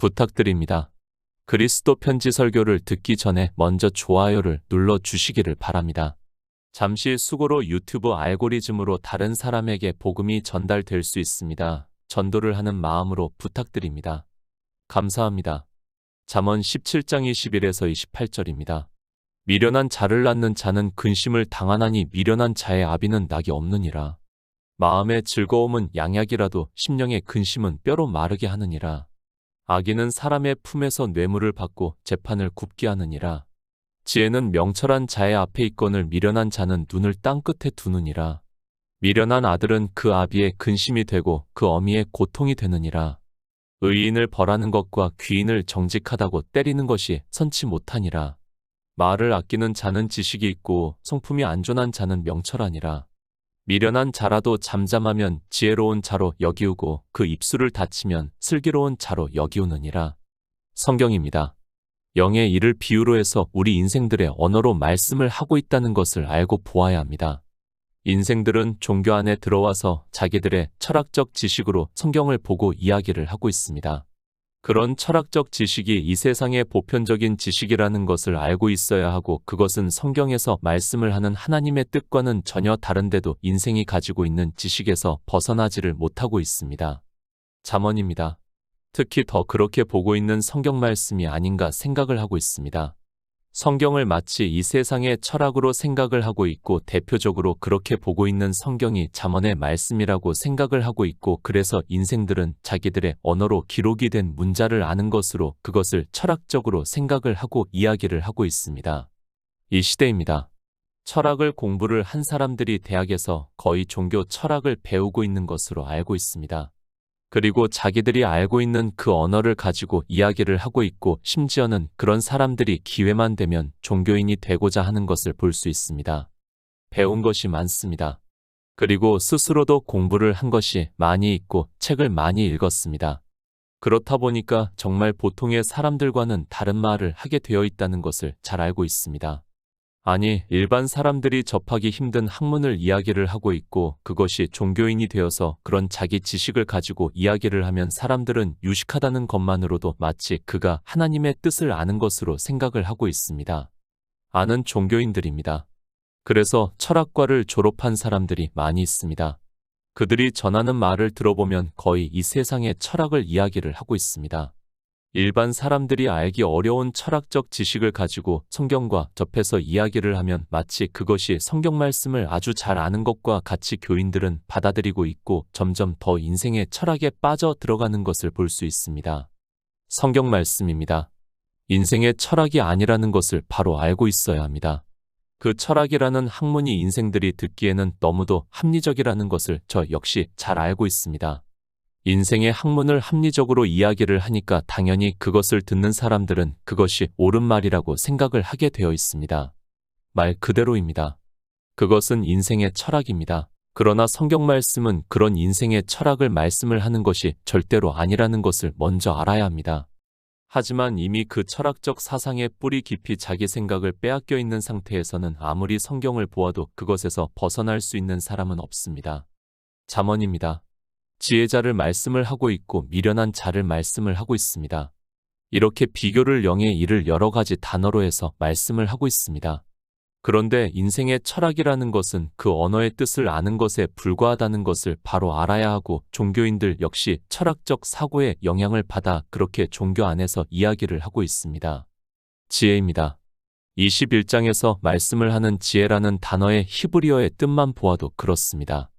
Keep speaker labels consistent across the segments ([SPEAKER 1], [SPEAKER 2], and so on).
[SPEAKER 1] 부탁드립니다. 그리스도 편지 설교를 듣기 전에 먼저 좋아요를 눌러 주시기를 바랍니다. 잠시 수고로 유튜브 알고리즘으로 다른 사람에게 복음이 전달될 수 있습니다. 전도를 하는 마음으로 부탁드립니다. 감사합니다. 잠언 17장 21에서 28절입니다. 미련한 자를 낳는 자는 근심을 당하나니 미련한 자의 아비는 낙이 없느니라. 마음의 즐거움은 양약이라도 심령의 근심은 뼈로 마르게 하느니라. 악인은 사람의 품에서 뇌물을 받고 재판을 굽게 하느니라. 지혜는 명철한 자의 앞에 있거늘 미련한 자는 눈을 땅끝에 두느니라. 미련한 아들은 그 아비의 근심이 되고 그 어미의 고통이 되느니라. 의인을 벌하는 것과 귀인을 정직하다고 때리는 것이 선치 못하니라. 말을 아끼는 자는 지식이 있고 성품이 안전한 자는 명철하니라. 미련한 자라도 잠잠하면 지혜로운 자로 여기우고 그 입술을 닫히면 슬기로운 자로 여기우느니라. 성경입니다. 영의 일을 비유로 해서 우리 인생들의 언어로 말씀을 하고 있다는 것을 알고 보아야 합니다. 인생들은 종교 안에 들어와서 자기들의 철학적 지식으로 성경을 보고 이야기를 하고 있습니다. 그런 철학적 지식이 이 세상의 보편적인 지식이라는 것을 알고 있어야 하고 그것은 성경에서 말씀을 하는 하나님의 뜻과는 전혀 다른데도 인생이 가지고 있는 지식에서 벗어나지를 못하고 있습니다. 잠언입니다. 특히 더 그렇게 보고 있는 성경 말씀이 아닌가 생각을 하고 있습니다. 성경을 마치 이 세상의 철학으로 생각을 하고 있고 대표적으로 그렇게 보고 있는 성경이 잠언의 말씀이라고 생각을 하고 있고 그래서 인생들은 자기들의 언어로 기록이 된 문자를 아는 것으로 그것을 철학적으로 생각을 하고 이야기를 하고 있습니다. 이 시대입니다. 철학을 공부를 한 사람들이 대학에서 거의 종교 철학을 배우고 있는 것으로 알고 있습니다. 그리고 자기들이 알고 있는 그 언어를 가지고 이야기를 하고 있고 심지어는 그런 사람들이 기회만 되면 종교인이 되고자 하는 것을 볼 수 있습니다. 배운 것이 많습니다. 그리고 스스로도 공부를 한 것이 많이 있고 책을 많이 읽었습니다. 그렇다 보니까 정말 보통의 사람들과는 다른 말을 하게 되어 있다는 것을 잘 알고 있습니다. 아니, 일반 사람들이 접하기 힘든 학문을 이야기를 하고 있고 그것이 종교인이 되어서 그런 자기 지식을 가지고 이야기를 하면 사람들은 유식하다는 것만으로도 마치 그가 하나님의 뜻을 아는 것으로 생각을 하고 있습니다. 아는 종교인들입니다. 그래서 철학과를 졸업한 사람들이 많이 있습니다. 그들이 전하는 말을 들어보면 거의 이 세상의 철학을 이야기를 하고 있습니다. 일반 사람들이 알기 어려운 철학적 지식을 가지고 성경과 접해서 이야기를 하면 마치 그것이 성경 말씀을 아주 잘 아는 것과 같이 교인들은 받아들이고 있고 점점 더 인생의 철학에 빠져 들어가는 것을 볼 수 있습니다. 성경 말씀입니다. 인생의 철학이 아니라는 것을 바로 알고 있어야 합니다. 그 철학이라는 학문이 인생들이 듣기에는 너무도 합리적이라는 것을 저 역시 잘 알고 있습니다. 인생의 학문을 합리적으로 이야기를 하니까 당연히 그것을 듣는 사람들은 그것이 옳은 말이라고 생각을 하게 되어 있습니다. 말 그대로입니다. 그것은 인생의 철학입니다. 그러나 성경 말씀은 그런 인생의 철학을 말씀을 하는 것이 절대로 아니라는 것을 먼저 알아야 합니다. 하지만 이미 그 철학적 사상의 뿌리 깊이 자기 생각을 빼앗겨 있는 상태에서는 아무리 성경을 보아도 그것에서 벗어날 수 있는 사람은 없습니다. 잠언입니다. 지혜자를 말씀을 하고 있고 미련한 자를 말씀을 하고 있습니다. 이렇게 비교를 영의 일을 여러 가지 단어로 해서 말씀을 하고 있습니다. 그런데 인생의 철학이라는 것은 그 언어의 뜻을 아는 것에 불과하다는 것을 바로 알아야 하고 종교인들 역시 철학적 사고에 영향을 받아 그렇게 종교 안에서 이야기를 하고 있습니다. 지혜입니다. 21장에서 말씀을 하는 지혜라는 단어의 히브리어의 뜻만 보아도 그렇습니다.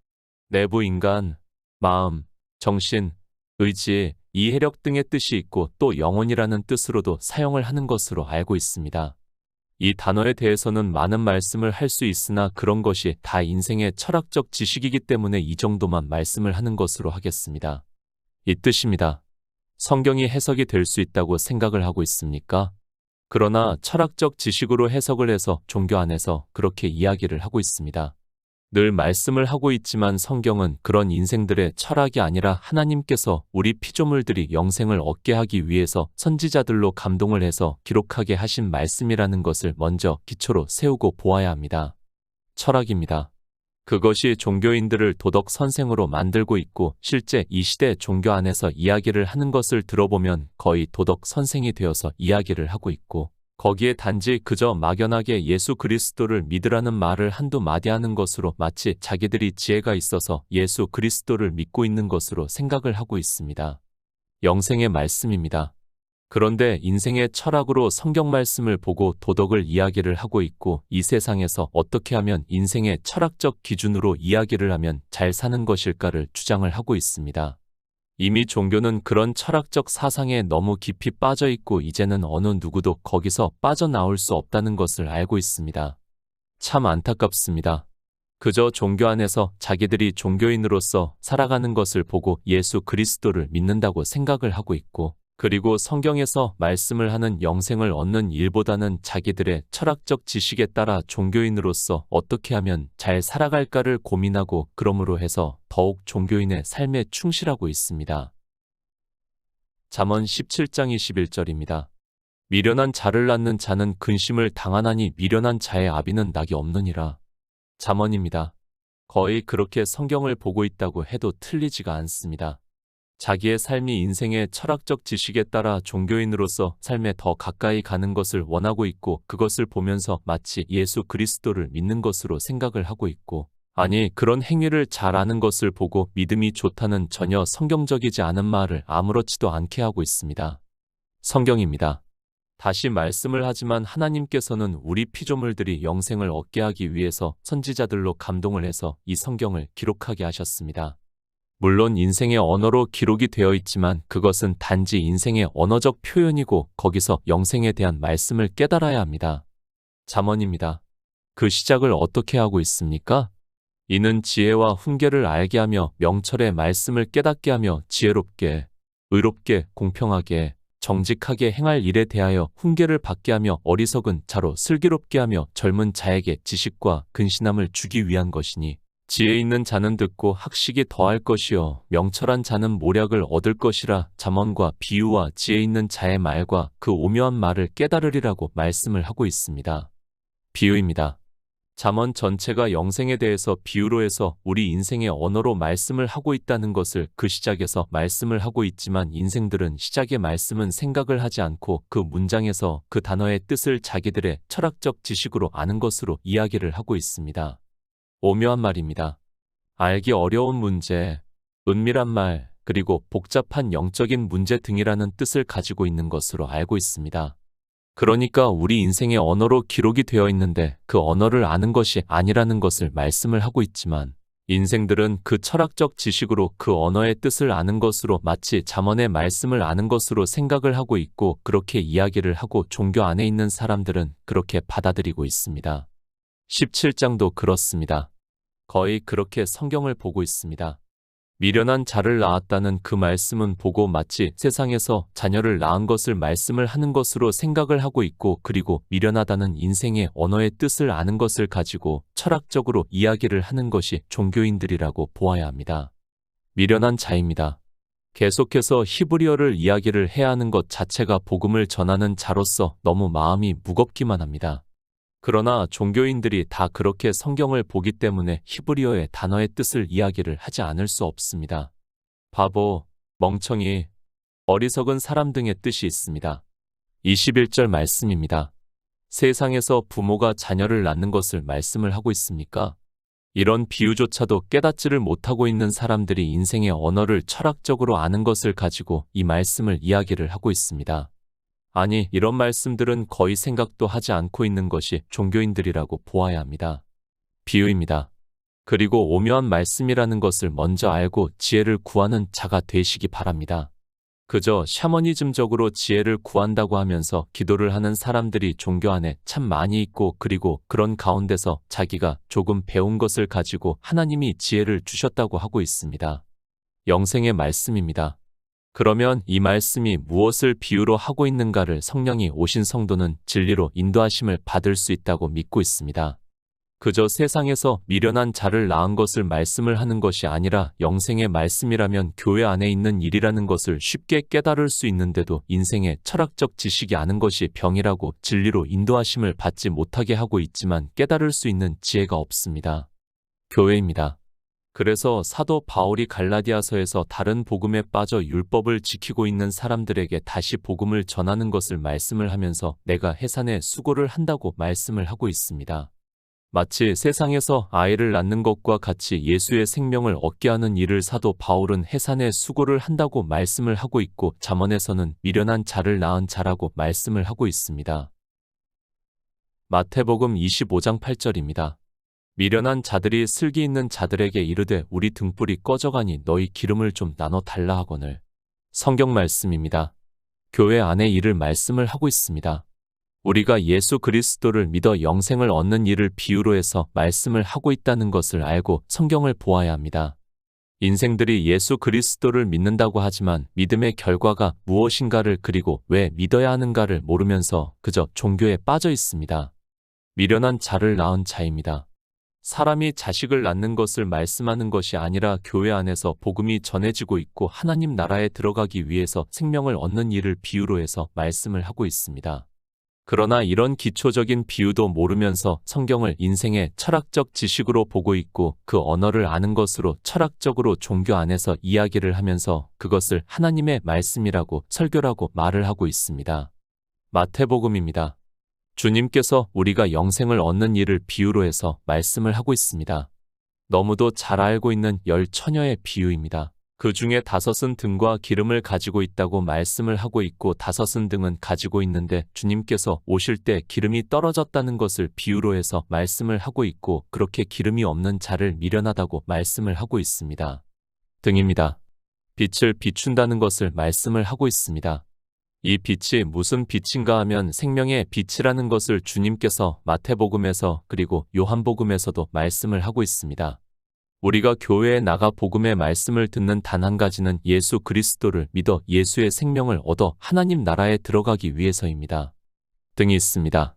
[SPEAKER 1] 내부 인간, 마음, 정신, 의지, 이해력 등의 뜻이 있고 또 영혼이라는 뜻으로도 사용을 하는 것으로 알고 있습니다. 이 단어에 대해서는 많은 말씀을 할 수 있으나 그런 것이 다 인생의 철학적 지식이기 때문에 이 정도만 말씀을 하는 것으로 하겠습니다. 이 뜻입니다. 성경이 해석이 될 수 있다고 생각을 하고 있습니까? 그러나 철학적 지식으로 해석을 해서 종교 안에서 그렇게 이야기를 하고 있습니다. 늘 말씀을 하고 있지만 성경은 그런 인생들의 철학이 아니라 하나님께서 우리 피조물들이 영생을 얻게 하기 위해서 선지자들로 감동을 해서 기록하게 하신 말씀이라는 것을 먼저 기초로 세우고 보아야 합니다. 철학입니다. 그것이 종교인들을 도덕 선생으로 만들고 있고 실제 이 시대 종교 안에서 이야기를 하는 것을 들어보면 거의 도덕 선생이 되어서 이야기를 하고 있고 거기에 단지 그저 막연하게 예수 그리스도를 믿으라는 말을 한두 마디 하는 것으로 마치 자기들이 지혜가 있어서 예수 그리스도를 믿고 있는 것으로 생각을 하고 있습니다. 영생의 말씀입니다. 그런데 인생의 철학으로 성경 말씀을 보고 도덕을 이야기를 하고 있고 이 세상에서 어떻게 하면 인생의 철학적 기준으로 이야기를 하면 잘 사는 것일까를 주장을 하고 있습니다. 이미 종교는 그런 철학적 사상에 너무 깊이 빠져 있고 이제는 어느 누구도 거기서 빠져나올 수 없다는 것을 알고 있습니다. 참 안타깝습니다. 그저 종교 안에서 자기들이 종교인으로서 살아가는 것을 보고 예수 그리스도를 믿는다고 생각을 하고 있고 그리고 성경에서 말씀을 하는 영생을 얻는 일보다는 자기들의 철학적 지식에 따라 종교인으로서 어떻게 하면 잘 살아갈까를 고민하고 그러므로 해서 더욱 종교인의 삶에 충실하고 있습니다. 잠언 17장 21절입니다. 미련한 자를 낳는 자는 근심을 당하나니 미련한 자의 아비는 낙이 없느니라. 잠언입니다. 거의 그렇게 성경을 보고 있다고 해도 틀리지가 않습니다. 자기의 삶이 인생의 철학적 지식에 따라 종교인으로서 삶에 더 가까이 가는 것을 원하고 있고 그것을 보면서 마치 예수 그리스도를 믿는 것으로 생각을 하고 있고 아니 그런 행위를 잘 아는 것을 보고 믿음이 좋다는 전혀 성경적이지 않은 말을 아무렇지도 않게 하고 있습니다. 성경입니다. 다시 말씀을 하지만 하나님께서는 우리 피조물들이 영생을 얻게 하기 위해서 선지자들로 감동을 해서 이 성경을 기록하게 하셨습니다. 물론 인생의 언어로 기록이 되어 있지만 그것은 단지 인생의 언어적 표현이고 거기서 영생에 대한 말씀을 깨달아야 합니다. 잠언입니다. 그 시작을 어떻게 하고 있습니까? 이는 지혜와 훈계를 알게 하며 명철의 말씀을 깨닫게 하며 지혜롭게, 의롭게, 공평하게, 정직하게 행할 일에 대하여 훈계를 받게 하며 어리석은 자로 슬기롭게 하며 젊은 자에게 지식과 근신함을 주기 위한 것이니 지혜 있는 자는 듣고 학식이 더할 것이요 명철한 자는 모략을 얻을 것이라. 잠언과 비유와 지혜 있는 자의 말과 그 오묘한 말을 깨달으리라고 말씀을 하고 있습니다. 비유입니다. 잠언 전체가 영생에 대해서 비유로 해서 우리 인생의 언어로 말씀을 하고 있다는 것을 그 시작에서 말씀을 하고 있지만 인생들은 시작의 말씀은 생각을 하지 않고 그 문장에서 그 단어의 뜻을 자기들의 철학적 지식으로 아는 것으로 이야기를 하고 있습니다. 오묘한 말입니다. 알기 어려운 문제, 은밀한 말, 그리고 복잡한 영적인 문제 등이라는 뜻을 가지고 있는 것으로 알고 있습니다. 그러니까 우리 인생의 언어로 기록이 되어 있는데 그 언어를 아는 것이 아니라는 것을 말씀을 하고 있지만 인생들은 그 철학적 지식으로 그 언어의 뜻을 아는 것으로 마치 잠언의 말씀을 아는 것으로 생각을 하고 있고 그렇게 이야기를 하고 종교 안에 있는 사람들은 그렇게 받아들이고 있습니다. 17장도 그렇습니다. 거의 그렇게 성경을 보고 있습니다. 미련한 자를 낳았다는 그 말씀은 보고 마치 세상에서 자녀를 낳은 것을 말씀을 하는 것으로 생각을 하고 있고 그리고 미련하다는 인생의 언어의 뜻을 아는 것을 가지고 철학적으로 이야기를 하는 것이 종교인들이라고 보아야 합니다. 미련한 자입니다. 계속해서 히브리어를 이야기를 해야 하는 것 자체가 복음을 전하는 자로서 너무 마음이 무겁기만 합니다. 그러나 종교인들이 다 그렇게 성경을 보기 때문에 히브리어의 단어의 뜻을 이야기를 하지 않을 수 없습니다. 바보, 멍청이, 어리석은 사람 등의 뜻이 있습니다. 21절 말씀입니다. 세상에서 부모가 자녀를 낳는 것을 말씀을 하고 있습니까? 이런 비유조차도 깨닫지를 못하고 있는 사람들이 인생의 언어를 철학적으로 아는 것을 가지고 이 말씀을 이야기를 하고 있습니다. 아니, 이런 말씀들은 거의 생각도 하지 않고 있는 것이 종교인들이라고 보아야 합니다. 비유입니다. 그리고 오묘한 말씀이라는 것을 먼저 알고 지혜를 구하는 자가 되시기 바랍니다. 그저 샤머니즘적으로 지혜를 구한다고 하면서 기도를 하는 사람들이 종교 안에 참 많이 있고 그리고 그런 가운데서 자기가 조금 배운 것을 가지고 하나님이 지혜를 주셨다고 하고 있습니다. 영생의 말씀입니다. 그러면 이 말씀이 무엇을 비유로 하고 있는가를 성령이 오신 성도는 진리로 인도하심을 받을 수 있다고 믿고 있습니다. 그저 세상에서 미련한 자를 낳은 것을 말씀을 하는 것이 아니라 영생의 말씀이라면 교회 안에 있는 일이라는 것을 쉽게 깨달을 수 있는데도 인생의 철학적 지식이 아는 것이 병이라고 진리로 인도하심을 받지 못하게 하고 있지만 깨달을 수 있는 지혜가 없습니다. 교회입니다. 그래서 사도 바울이 갈라디아서에서 다른 복음에 빠져 율법을 지키고 있는 사람들에게 다시 복음을 전하는 것을 말씀을 하면서 내가 해산에 수고를 한다고 말씀을 하고 있습니다. 마치 세상에서 아이를 낳는 것과 같이 예수의 생명을 얻게 하는 일을 사도 바울은 해산에 수고를 한다고 말씀을 하고 있고 잠언에서는 미련한 자를 낳은 자라고 말씀을 하고 있습니다. 마태복음 25장 8절입니다. 미련한 자들이 슬기 있는 자들에게 이르되 우리 등불이 꺼져가니 너희 기름을 좀 나눠 달라 하거늘. 성경 말씀입니다. 교회 안에 이를 말씀을 하고 있습니다. 우리가 예수 그리스도를 믿어 영생을 얻는 일을 비유로 해서 말씀을 하고 있다는 것을 알고 성경을 보아야 합니다. 인생들이 예수 그리스도를 믿는다고 하지만 믿음의 결과가 무엇인가를 그리고 왜 믿어야 하는가를 모르면서 그저 종교에 빠져 있습니다. 미련한 자를 낳은 자입니다. 사람이 자식을 낳는 것을 말씀하는 것이 아니라 교회 안에서 복음이 전해지고 있고 하나님 나라에 들어가기 위해서 생명을 얻는 일을 비유로 해서 말씀을 하고 있습니다. 그러나 이런 기초적인 비유도 모르면서 성경을 인생의 철학적 지식으로 보고 있고 그 언어를 아는 것으로 철학적으로 종교 안에서 이야기를 하면서 그것을 하나님의 말씀이라고 설교라고 말을 하고 있습니다. 마태복음입니다. 주님께서 우리가 영생을 얻는 일을 비유로 해서 말씀을 하고 있습니다. 너무도 잘 알고 있는 10처녀의 비유입니다. 그 중에 5은 등과 기름을 가지고 있다고 말씀을 하고 있고 5은 등은 가지고 있는데 주님께서 오실 때 기름이 떨어졌다는 것을 비유로 해서 말씀을 하고 있고 그렇게 기름이 없는 자를 미련하다고 말씀을 하고 있습니다. 등입니다. 빛을 비춘다는 것을 말씀을 하고 있습니다. 이 빛이 무슨 빛인가 하면 생명의 빛이라는 것을 주님께서 마태복음에서 그리고 요한복음에서도 말씀을 하고 있습니다. 우리가 교회에 나가 복음의 말씀을 듣는 단 한 가지는 예수 그리스도를 믿어 예수의 생명을 얻어 하나님 나라에 들어가기 위해서입니다. 등이 있습니다.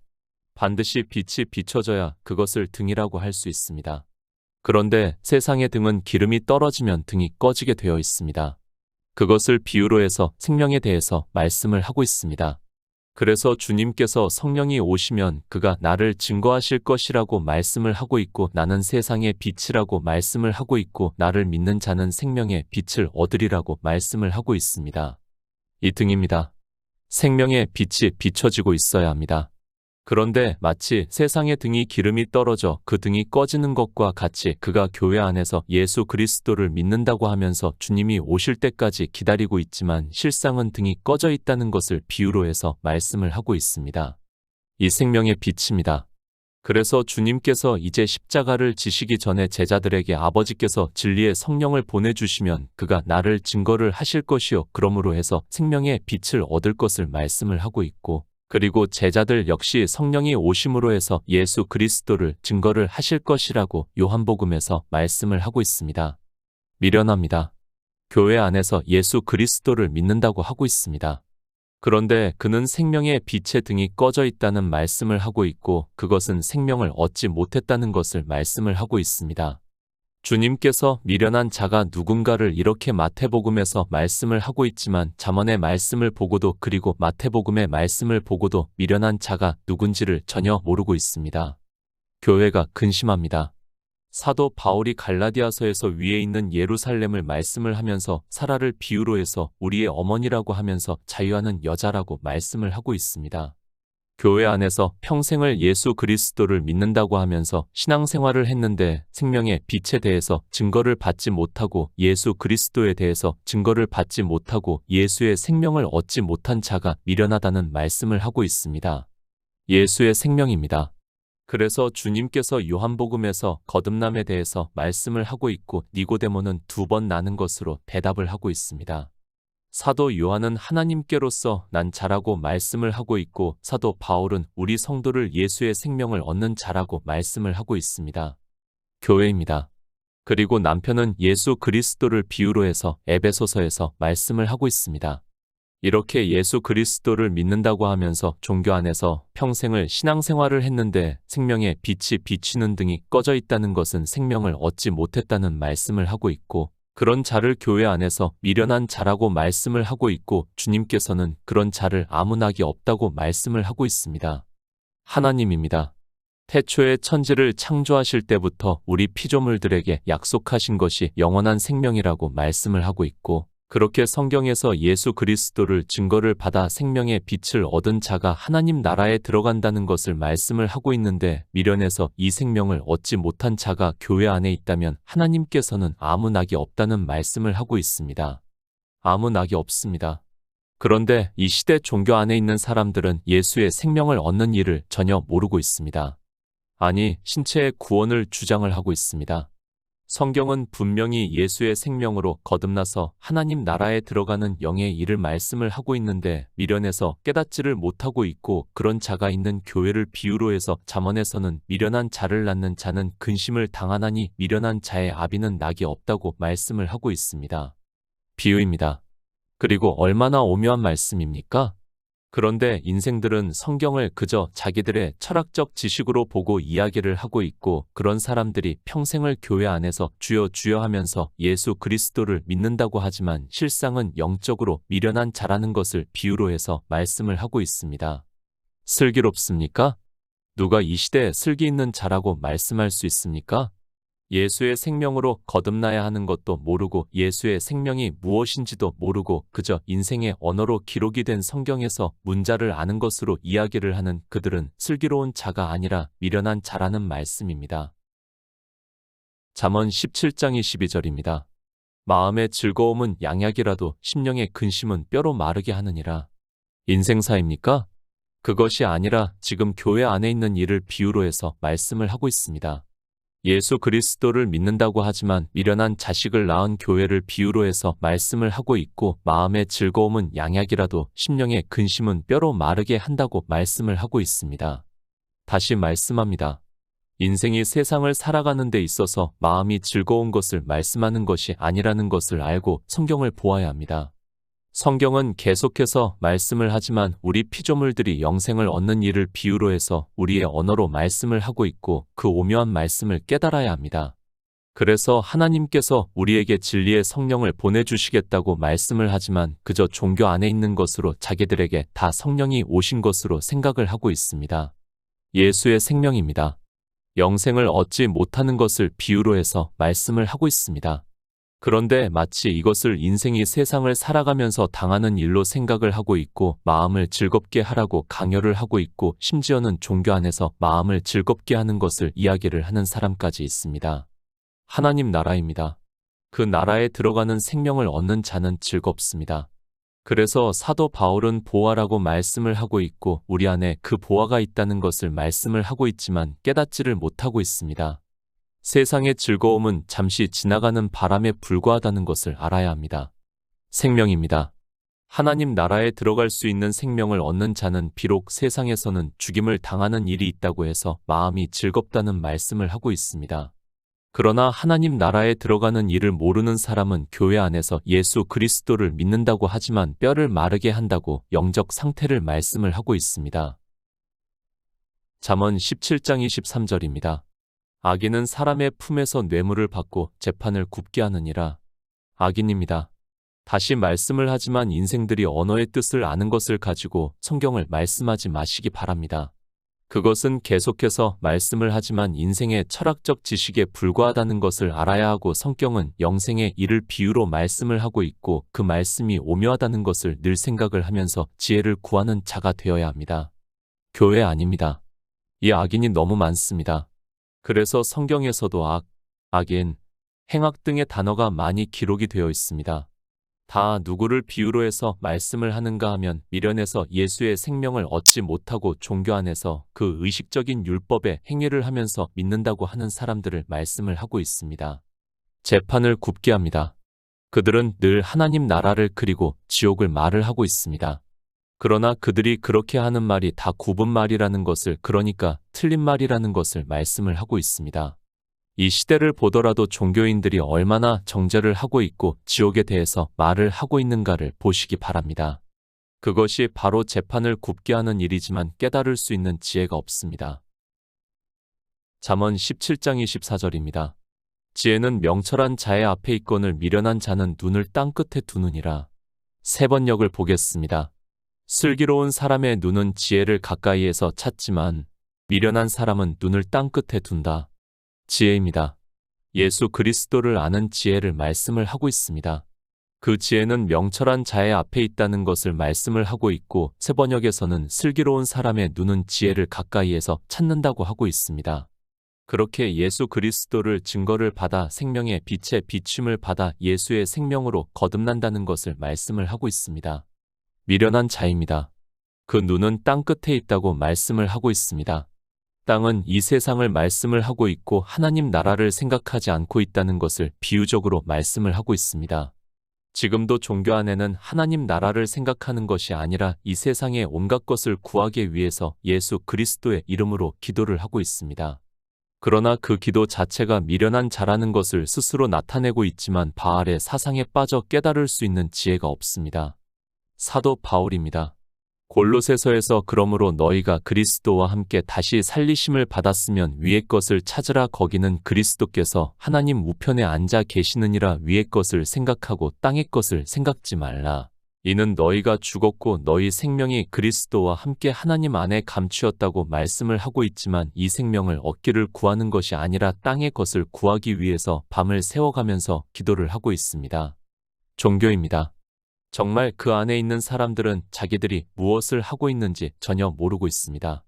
[SPEAKER 1] 반드시 빛이 비춰져야 그것을 등이라고 할 수 있습니다. 그런데 세상의 등은 기름이 떨어지면 등이 꺼지게 되어 있습니다. 그것을 비유로 해서 생명에 대해서 말씀을 하고 있습니다. 그래서 주님께서 성령이 오시면 그가 나를 증거하실 것이라고 말씀을 하고 있고 나는 세상의 빛이라고 말씀을 하고 있고 나를 믿는 자는 생명의 빛을 얻으리라고 말씀을 하고 있습니다. 이 등입니다. 생명의 빛이 비춰지고 있어야 합니다. 그런데 마치 세상의 등이 기름이 떨어져 그 등이 꺼지는 것과 같이 그가 교회 안에서 예수 그리스도를 믿는다고 하면서 주님이 오실 때까지 기다리고 있지만 실상은 등이 꺼져 있다는 것을 비유로 해서 말씀을 하고 있습니다. 이 생명의 빛입니다. 그래서 주님께서 이제 십자가를 지시기 전에 제자들에게 아버지께서 진리의 성령을 보내주시면 그가 나를 증거를 하실 것이요 그러므로 해서 생명의 빛을 얻을 것을 말씀을 하고 있고 그리고 제자들 역시 성령이 오심으로 해서 예수 그리스도를 증거를 하실 것이라고 요한복음에서 말씀을 하고 있습니다. 미련합니다. 교회 안에서 예수 그리스도를 믿는다고 하고 있습니다. 그런데 그는 생명의 빛의 등이 꺼져 있다는 말씀을 하고 있고 그것은 생명을 얻지 못했다는 것을 말씀을 하고 있습니다. 주님께서 미련한 자가 누군가를 이렇게 마태복음에서 말씀을 하고 있지만 잠언의 말씀을 보고도 그리고 마태복음의 말씀을 보고도 미련한 자가 누군지를 전혀 모르고 있습니다. 교회가 근심합니다. 사도 바울이 갈라디아서에서 위에 있는 예루살렘을 말씀을 하면서 사라를 비유로 해서 우리의 어머니라고 하면서 자유하는 여자라고 말씀을 하고 있습니다. 교회 안에서 평생을 예수 그리스도를 믿는다고 하면서 신앙생활을 했는데 생명의 빛에 대해서 증거를 받지 못하고 예수 그리스도에 대해서 증거를 받지 못하고 예수의 생명을 얻지 못한 자가 미련하다는 말씀을 하고 있습니다. 예수의 생명입니다. 그래서 주님께서 요한복음에서 거듭남에 대해서 말씀을 하고 있고 니고데모는 2번 나는 것으로 대답을 하고 있습니다. 사도 요한은 하나님께로서 난 자라고 말씀을 하고 있고 사도 바울은 우리 성도를 예수의 생명을 얻는 자라고 말씀을 하고 있습니다. 교회입니다. 그리고 남편은 예수 그리스도를 비유로 해서 에베소서에서 말씀을 하고 있습니다. 이렇게 예수 그리스도를 믿는다고 하면서 종교 안에서 평생을 신앙생활을 했는데 생명의 빛이 비치는 등이 꺼져 있다는 것은 생명을 얻지 못했다는 말씀을 하고 있고 그런 자를 교회 안에서 미련한 자라고 말씀을 하고 있고 주님께서는 그런 자를 아무나기 없다고 말씀을 하고 있습니다. 하나님입니다. 태초에 천지를 창조하실 때부터 우리 피조물들에게 약속하신 것이 영원한 생명이라고 말씀을 하고 있고, 그렇게 성경에서 예수 그리스도를 증거를 받아 생명의 빛을 얻은 자가 하나님 나라에 들어간다는 것을 말씀을 하고 있는데, 미련해서 이 생명을 얻지 못한 자가 교회 안에 있다면 하나님께서는 아무 낙이 없다는 말씀을 하고 있습니다. 아무 낙이 없습니다. 그런데 이 시대 종교 안에 있는 사람들은 예수의 생명을 얻는 일을 전혀 모르고 있습니다. 아니, 신체의 구원을 주장을 하고 있습니다. 성경은 분명히 예수의 생명으로 거듭나서 하나님 나라에 들어가는 영의 일을 말씀을 하고 있는데, 미련해서 깨닫지를 못하고 있고, 그런 자가 있는 교회를 비유로 해서 잠언에서는 미련한 자를 낳는 자는 근심을 당하나니 미련한 자의 아비는 낙이 없다고 말씀을 하고 있습니다. 비유입니다. 그리고 얼마나 오묘한 말씀입니까? 그런데 인생들은 성경을 그저 자기들의 철학적 지식으로 보고 이야기를 하고 있고, 그런 사람들이 평생을 교회 안에서 주여 주여 하면서 예수 그리스도를 믿는다고 하지만 실상은 영적으로 미련한 자라는 것을 비유로 해서 말씀을 하고 있습니다. 슬기롭습니까? 누가 이 시대에 슬기 있는 자라고 말씀할 수 있습니까? 예수의 생명으로 거듭나야 하는 것도 모르고 예수의 생명이 무엇인지도 모르고 그저 인생의 언어로 기록이 된 성경에서 문자를 아는 것으로 이야기를 하는 그들은 슬기로운 자가 아니라 미련한 자라는 말씀입니다. 잠언 17장 22절입니다. 마음의 즐거움은 양약이라도 심령의 근심은 뼈로 마르게 하느니라. 인생사입니까? 그것이 아니라 지금 교회 안에 있는 일을 비유로 해서 말씀을 하고 있습니다. 예수 그리스도를 믿는다고 하지만 미련한 자식을 낳은 교회를 비유로 해서 말씀을 하고 있고, 마음의 즐거움은 양약이라도 심령의 근심은 뼈로 마르게 한다고 말씀을 하고 있습니다. 다시 말씀합니다. 인생이 세상을 살아가는 데 있어서 마음이 즐거운 것을 말씀하는 것이 아니라는 것을 알고 성경을 보아야 합니다. 성경은 계속해서 말씀을 하지만 우리 피조물들이 영생을 얻는 일을 비유로 해서 우리의 언어로 말씀을 하고 있고, 그 오묘한 말씀을 깨달아야 합니다. 그래서 하나님께서 우리에게 진리의 성령을 보내주시겠다고 말씀을 하지만 그저 종교 안에 있는 것으로 자기들에게 다 성령이 오신 것으로 생각을 하고 있습니다. 예수의 생명입니다. 영생을 얻지 못하는 것을 비유로 해서 말씀을 하고 있습니다. 그런데 마치 이것을 인생이 세상을 살아가면서 당하는 일로 생각을 하고 있고, 마음을 즐겁게 하라고 강요를 하고 있고, 심지어는 종교 안에서 마음을 즐겁게 하는 것을 이야기를 하는 사람까지 있습니다. 하나님 나라입니다. 그 나라에 들어가는 생명을 얻는 자는 즐겁습니다. 그래서 사도 바울은 보화라고 말씀을 하고 있고, 우리 안에 그 보화가 있다는 것을 말씀을 하고 있지만 깨닫지를 못하고 있습니다. 세상의 즐거움은 잠시 지나가는 바람에 불과하다는 것을 알아야 합니다. 생명입니다. 하나님 나라에 들어갈 수 있는 생명을 얻는 자는 비록 세상에서는 죽임을 당하는 일이 있다고 해서 마음이 즐겁다는 말씀을 하고 있습니다. 그러나 하나님 나라에 들어가는 일을 모르는 사람은 교회 안에서 예수 그리스도를 믿는다고 하지만 뼈를 마르게 한다고 영적 상태를 말씀을 하고 있습니다. 잠언 17장 23절입니다. 악인은 사람의 품에서 뇌물을 받고 재판을 굽게 하느니라. 악인입니다. 다시 말씀을 하지만 인생들이 언어의 뜻을 아는 것을 가지고 성경을 말씀하지 마시기 바랍니다. 그것은 계속해서 말씀을 하지만 인생의 철학적 지식에 불과하다는 것을 알아야 하고, 성경은 영생의 일을 비유로 말씀을 하고 있고, 그 말씀이 오묘하다는 것을 늘 생각을 하면서 지혜를 구하는 자가 되어야 합니다. 교회 아닙니다. 이 악인이 너무 많습니다. 그래서 성경에서도 악, 악인, 행악 등의 단어가 많이 기록이 되어 있습니다. 다 누구를 비유로 해서 말씀을 하는가 하면 미련해서 예수의 생명을 얻지 못하고 종교 안에서 그 의식적인 율법의 행위를 하면서 믿는다고 하는 사람들을 말씀을 하고 있습니다. 재판을 굽게 합니다. 그들은 늘 하나님 나라를 그리고 지옥을 말을 하고 있습니다. 그러나 그들이 그렇게 하는 말이 다 굽은 말이라는 것을, 그러니까 틀린 말이라는 것을 말씀을 하고 있습니다. 이 시대를 보더라도 종교인들이 얼마나 정죄를 하고 있고 지옥에 대해서 말을 하고 있는가를 보시기 바랍니다. 그것이 바로 재판을 굽게 하는 일이지만 깨달을 수 있는 지혜가 없습니다. 잠언 17장 24절입니다. 지혜는 명철한 자의 앞에 있거늘 미련한 자는 눈을 땅끝에 두느니라. 세 번역을 보겠습니다. 슬기로운 사람의 눈은 지혜를 가까이에서 찾지만 미련한 사람은 눈을 땅끝에 둔다. 지혜입니다. 예수 그리스도를 아는 지혜를 말씀을 하고 있습니다. 그 지혜는 명철한 자의 앞에 있다는 것을 말씀을 하고 있고 세번역에서는 슬기로운 사람의 눈은 지혜를 가까이에서 찾는다고 하고 있습니다. 그렇게 예수 그리스도를 증거를 받아 생명의 빛의 비춤을 받아 예수의 생명으로 거듭난다는 것을 말씀을 하고 있습니다. 미련한 자입니다. 그 눈은 땅끝에 있다고 말씀을 하고 있습니다. 땅은 이 세상을 말씀을 하고 있고 하나님 나라를 생각하지 않고 있다는 것을 비유적으로 말씀을 하고 있습니다. 지금도 종교 안에는 하나님 나라를 생각하는 것이 아니라 이 세상의 온갖 것을 구하기 위해서 예수 그리스도의 이름으로 기도를 하고 있습니다. 그러나 그 기도 자체가 미련한 자라는 것을 스스로 나타내고 있지만 바알의 사상에 빠져 깨달을 수 있는 지혜가 없습니다. 사도 바울입니다. 골로새서에서 그러므로 너희가 그리스도와 함께 다시 살리심을 받았으면 위의 것을 찾으라 거기는 그리스도께서 하나님 우편에 앉아 계시느니라 위의 것을 생각하고 땅의 것을 생각지 말라. 이는 너희가 죽었고 너희 생명이 그리스도와 함께 하나님 안에 감추었다고 말씀을 하고 있지만 이 생명을 얻기를 구하는 것이 아니라 땅의 것을 구하기 위해서 밤을 새워가면서 기도를 하고 있습니다. 종교입니다. 정말 그 안에 있는 사람들은 자기들이 무엇을 하고 있는지 전혀 모르고 있습니다.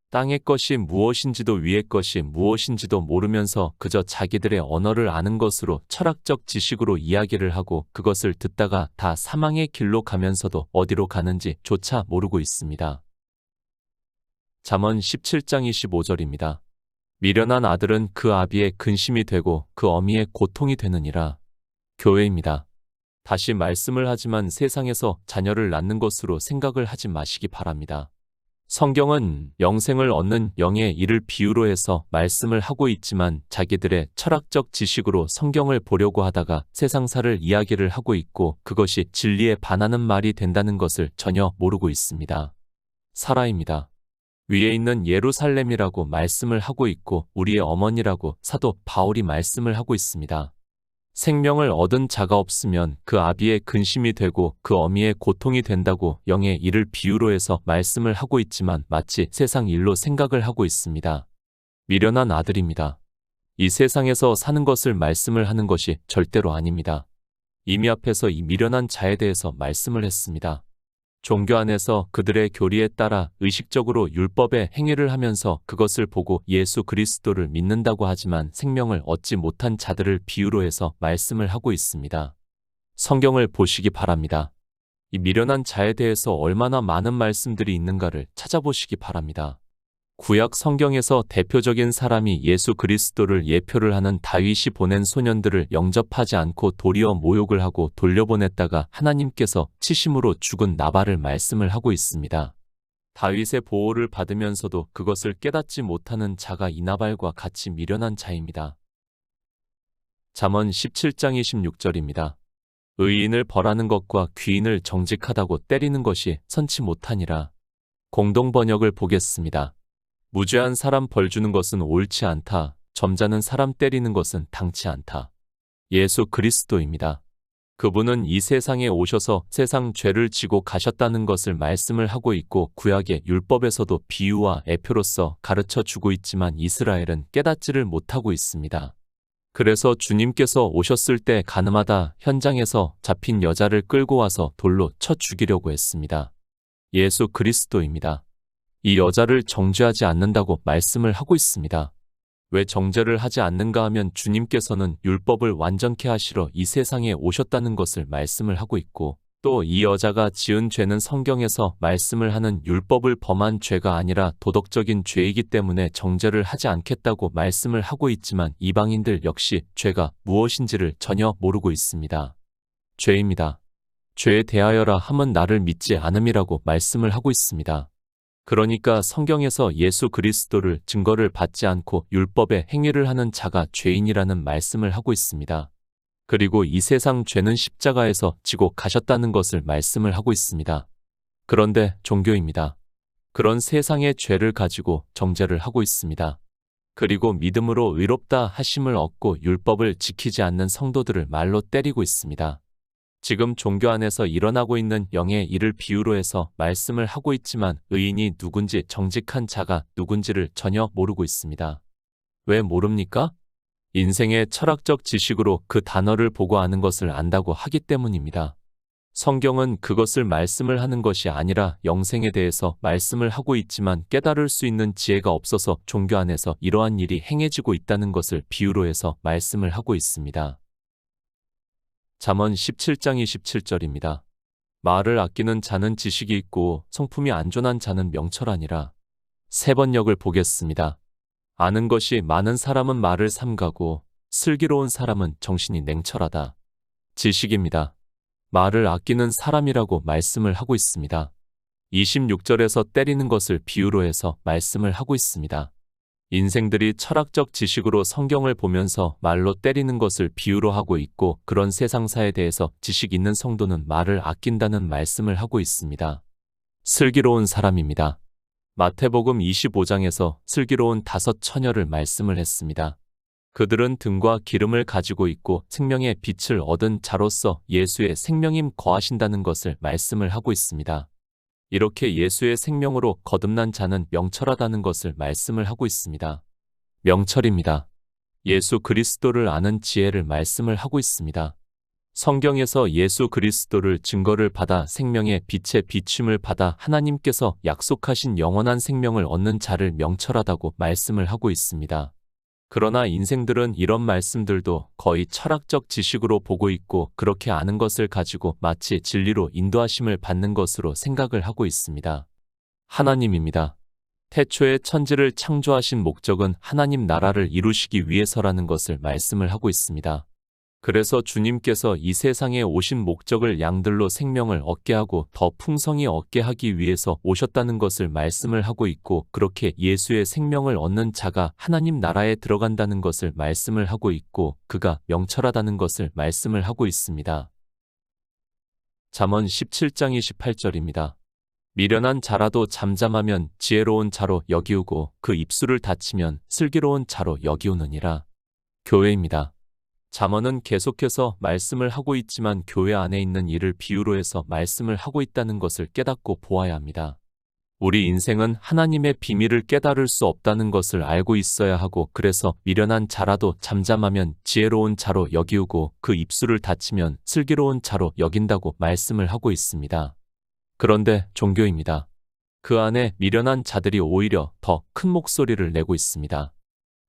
[SPEAKER 1] 땅의 것이 무엇인지도 위의 것이 무엇인지도 모르면서 그저 자기들의 언어를 아는 것으로 철학적 지식으로 이야기를 하고 그것을 듣다가 다 사망의 길로 가면서도 어디로 가는지 조차 모르고 있습니다. 잠언 17장 25절입니다. 미련한 아들은 그 아비의 근심이 되고 그 어미의 고통이 되느니라. 교회입니다. 다시 말씀을 하지만 세상에서 자녀를 낳는 것으로 생각을 하지 마시기 바랍니다. 성경은 영생을 얻는 영의 일을 비유로 해서 말씀을 하고 있지만 자기들의 철학적 지식으로 성경을 보려고 하다가 세상사를 이야기를 하고 있고 그것이 진리에 반하는 말이 된다는 것을 전혀 모르고 있습니다. 사라입니다. 위에 있는 예루살렘이라고 말씀을 하고 있고 우리의 어머니라고 사도 바울이 말씀을 하고 있습니다. 생명을 얻은 자가 없으면 그 아비의 근심이 되고 그 어미의 고통이 된다고 영의 일을 비유로 해서 말씀을 하고 있지만 마치 세상 일로 생각을 하고 있습니다. 미련한 아들입니다. 이 세상에서 사는 것을 말씀을 하는 것이 절대로 아닙니다. 이미 앞에서 이 미련한 자에 대해서 말씀을 했습니다. 종교 안에서 그들의 교리에 따라 의식적으로 율법의 행위를 하면서 그것을 보고 예수 그리스도를 믿는다고 하지만 생명을 얻지 못한 자들을 비유로 해서 말씀을 하고 있습니다. 성경을 보시기 바랍니다. 이 미련한 자에 대해서 얼마나 많은 말씀들이 있는가를 찾아보시기 바랍니다. 구약 성경에서 대표적인 사람이 예수 그리스도를 예표를 하는 다윗이 보낸 소년들을 영접하지 않고 도리어 모욕을 하고 돌려보냈다가 하나님께서 치심으로 죽은 나발을 말씀을 하고 있습니다. 다윗의 보호를 받으면서도 그것을 깨닫지 못하는 자가 이 나발과 같이 미련한 자입니다. 잠언 17장 26절입니다. 의인을 벌하는 것과 귀인을 정직하다고 때리는 것이 선치 못하니라. 공동 번역을 보겠습니다. 무죄한 사람 벌 주는 것은 옳지 않다. 점잖은 사람 때리는 것은 당치 않다. 예수 그리스도입니다. 그분은 이 세상에 오셔서 세상 죄를 지고 가셨다는 것을 말씀을 하고 있고 구약의 율법에서도 비유와 애표로서 가르쳐 주고 있지만 이스라엘은 깨닫지를 못하고 있습니다. 그래서 주님께서 오셨을 때 가늠하다 현장에서 잡힌 여자를 끌고 와서 돌로 쳐 죽이려고 했습니다. 예수 그리스도입니다. 이 여자를 정죄하지 않는다고 말씀을 하고 있습니다. 왜 정죄를 하지 않는가 하면 주님께서는 율법을 완전케 하시러 이 세상에 오셨다는 것을 말씀을 하고 있고 또 이 여자가 지은 죄는 성경에서 말씀을 하는 율법을 범한 죄가 아니라 도덕적인 죄이기 때문에 정죄를 하지 않겠다고 말씀을 하고 있지만 이방인들 역시 죄가 무엇인지를 전혀 모르고 있습니다. 죄입니다. 죄에 대하여라 함은 나를 믿지 않음이라고 말씀을 하고 있습니다. 그러니까 성경에서 예수 그리스도를 증거를 받지 않고 율법의 행위를 하는 자가 죄인이라는 말씀을 하고 있습니다. 그리고 이 세상 죄는 십자가에서 지고 가셨다는 것을 말씀을 하고 있습니다. 그런데 종교입니다. 그런 세상의 죄를 가지고 정죄를 하고 있습니다. 그리고 믿음으로 의롭다 하심을 얻고 율법을 지키지 않는 성도들을 말로 때리고 있습니다. 지금 종교 안에서 일어나고 있는 영의 일을 비유로 해서 말씀을 하고 있지만 의인이 누군지 정직한 자가 누군지를 전혀 모르고 있습니다. 왜 모릅니까? 인생의 철학적 지식으로 그 단어를 보고 아는 것을 안다고 하기 때문입니다. 성경은 그것을 말씀을 하는 것이 아니라 영생에 대해서 말씀을 하고 있지만 깨달을 수 있는 지혜가 없어서 종교 안에서 이러한 일이 행해지고 있다는 것을 비유로 해서 말씀을 하고 있습니다. 잠언 17장 27절입니다. 말을 아끼는 자는 지식이 있고 성품이 안전한 자는 명철하니라. 세 번역을 보겠습니다. 아는 것이 많은 사람은 말을 삼가고 슬기로운 사람은 정신이 냉철하다. 지식입니다. 말을 아끼는 사람이라고 말씀을 하고 있습니다. 26절에서 때리는 것을 비유로 해서 말씀을 하고 있습니다. 인생들이 철학적 지식으로 성경을 보면서 말로 때리는 것을 비유로 하고 있고 그런 세상사에 대해서 지식 있는 성도는 말을 아낀다는 말씀을 하고 있습니다. 슬기로운 사람입니다. 마태복음 25장에서 슬기로운 5처녀를 말씀을 했습니다. 그들은 등과 기름을 가지고 있고 생명의 빛을 얻은 자로서 예수의 생명임 거하신다는 것을 말씀을 하고 있습니다. 이렇게 예수의 생명으로 거듭난 자는 명철하다는 것을 말씀을 하고 있습니다. 명철입니다. 예수 그리스도를 아는 지혜를 말씀을 하고 있습니다. 성경에서 예수 그리스도를 증거를 받아 생명의 빛의 비춤을 받아 하나님께서 약속하신 영원한 생명을 얻는 자를 명철하다고 말씀을 하고 있습니다. 그러나 인생들은 이런 말씀들도 거의 철학적 지식으로 보고 있고 그렇게 아는 것을 가지고 마치 진리로 인도하심을 받는 것으로 생각을 하고 있습니다. 하나님입니다. 태초에 천지를 창조하신 목적은 하나님 나라를 이루시기 위해서라는 것을 말씀을 하고 있습니다. 그래서 주님께서 이 세상에 오신 목적을 양들로 생명을 얻게 하고 더 풍성히 얻게 하기 위해서 오셨다는 것을 말씀을 하고 있고 그렇게 예수의 생명을 얻는 자가 하나님 나라에 들어간다는 것을 말씀을 하고 있고 그가 명철하다는 것을 말씀을 하고 있습니다. 잠언 17장 28절입니다. 미련한 자라도 잠잠하면 지혜로운 자로 여기우고 그 입술을 닫히면 슬기로운 자로 여기우느니라. 교회입니다. 잠언은 계속해서 말씀을 하고 있지만 교회 안에 있는 일을 비유로 해서 말씀을 하고 있다는 것을 깨닫고 보아야 합니다. 우리 인생은 하나님의 비밀을 깨달을 수 없다는 것을 알고 있어야 하고 그래서 미련한 자라도 잠잠하면 지혜로운 자로 여기우고 그 입술을 닫히면 슬기로운 자로 여긴다고 말씀을 하고 있습니다. 그런데 종교입니다. 그 안에 미련한 자들이 오히려 더 큰 목소리를 내고 있습니다.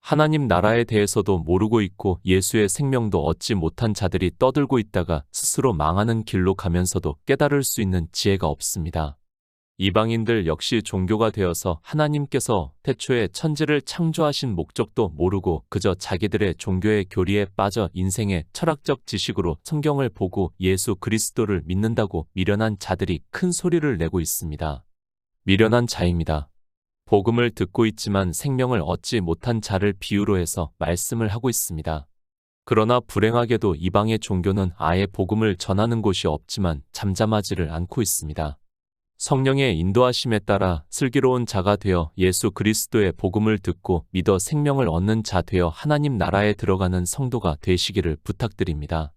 [SPEAKER 1] 하나님 나라에 대해서도 모르고 있고 예수의 생명도 얻지 못한 자들이 떠들고 있다가 스스로 망하는 길로 가면서도 깨달을 수 있는 지혜가 없습니다. 이방인들 역시 종교가 되어서 하나님께서 태초에 천지를 창조하신 목적도 모르고 그저 자기들의 종교의 교리에 빠져 인생의 철학적 지식으로 성경을 보고 예수 그리스도를 믿는다고 미련한 자들이 큰 소리를 내고 있습니다. 미련한 자입니다. 복음을 듣고 있지만 생명을 얻지 못한 자를 비유로 해서 말씀을 하고 있습니다. 그러나 불행하게도 이방의 종교는 아예 복음을 전하는 곳이 없지만 잠잠하지를 않고 있습니다. 성령의 인도하심에 따라 슬기로운 자가 되어 예수 그리스도의 복음을 듣고 믿어 생명을 얻는 자 되어 하나님 나라에 들어가는 성도가 되시기를 부탁드립니다.